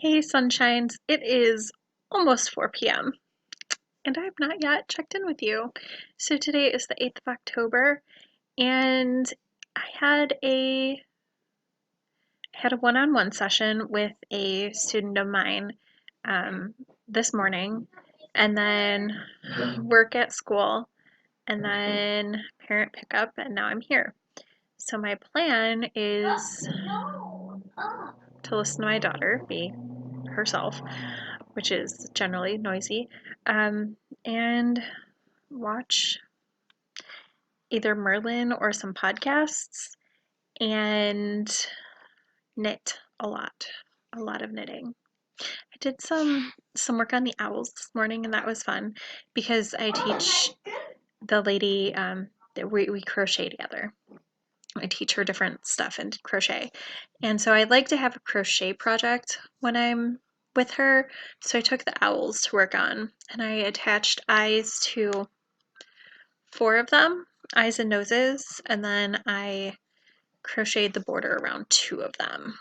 Hey sunshines, it is almost 4 p.m. and I have not yet checked in with you. So today is the 8th of October and I had a one-on-one session with a student of mine um, this morning, and then work at school, and then parent pickup, and now I'm here. So my plan is to listen to my daughter be herself, which is generally noisy, and watch either Merlin or some podcasts and knit a lot of knitting. I did some work on the owls this morning, and that was fun because I teach the lady that we crochet together. I teach her different stuff in crochet. And so I'd like to have a crochet project when I'm with her. So I took the owls to work on, and I attached eyes to 4 of them, eyes and noses, and then I crocheted the border around 2 of them.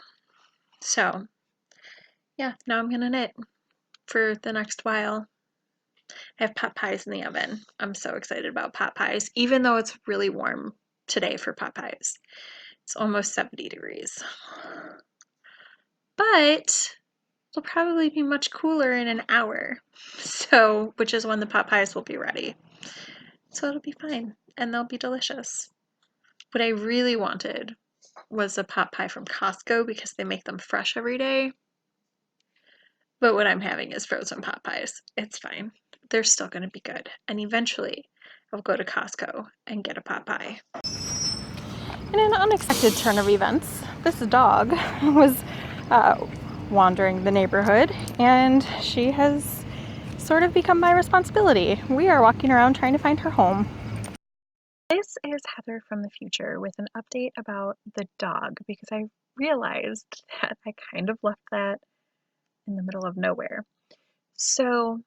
So yeah, now I'm gonna knit for the next while. I have pot pies in the oven. I'm so excited about pot pies, even though it's really warm today for pot pies. It's almost 70 degrees. But it'll probably be much cooler in an hour. So, which is when the pot pies will be ready. So it'll be fine and they'll be delicious. What I really wanted was a pot pie from Costco because they make them fresh every day. But what I'm having is frozen pot pies. It's fine. They're still going to be good. And eventually I'll go to Costco and get a pot pie. In an unexpected turn of events, this dog was wandering the neighborhood, and she has sort of become my responsibility. We are walking around trying to find her home. This is Heather from the future with an update about the dog, because I realized that I kind of left that in the middle of nowhere. So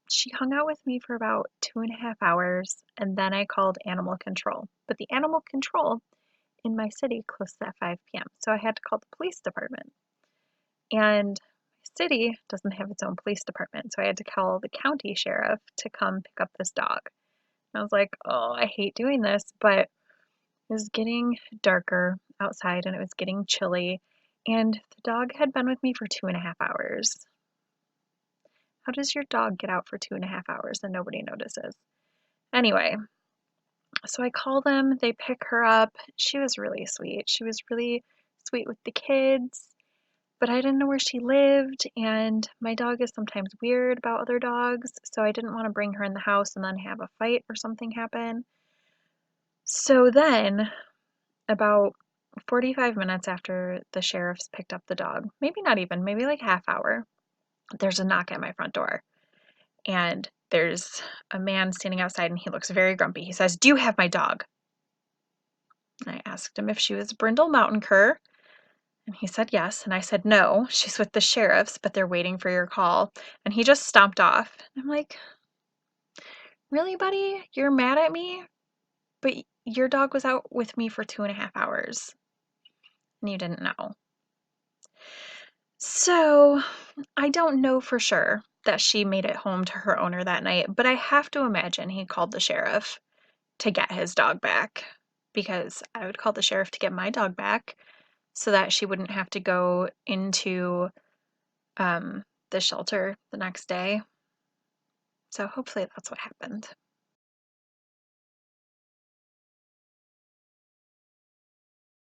she hung out with me for about 2.5 hours, and then I called animal control. But the animal control in my city closed at 5 p.m., so I had to call the police department. And my city doesn't have its own police department, so I had to call the county sheriff to come pick up this dog. And I was like, oh, I hate doing this, but it was getting darker outside and it was getting chilly, and the dog had been with me for 2.5 hours. How does your dog get out for 2.5 hours and nobody notices? Anyway, so I call them, they pick her up. She was really sweet. She was really sweet with the kids, but I didn't know where she lived, and my dog is sometimes weird about other dogs, so I didn't want to bring her in the house and then have a fight or something happen. So then, about 45 minutes after the sheriff's picked up the dog, maybe not even, maybe like half hour, there's a knock at my front door. And there's a man standing outside, and he looks very grumpy. He says, "Do you have my dog?" I asked him if she was Brindle Mountain Cur, and he said yes. And I said, "No, she's with the sheriff's, but they're waiting for your call." And he just stomped off. I'm like, really, buddy? You're mad at me? But your dog was out with me for 2.5 hours, and you didn't know. So I don't know for sure that she made it home to her owner that night, but I have to imagine he called the sheriff to get his dog back, because I would call the sheriff to get my dog back so that she wouldn't have to go into the shelter the next day. So hopefully that's what happened.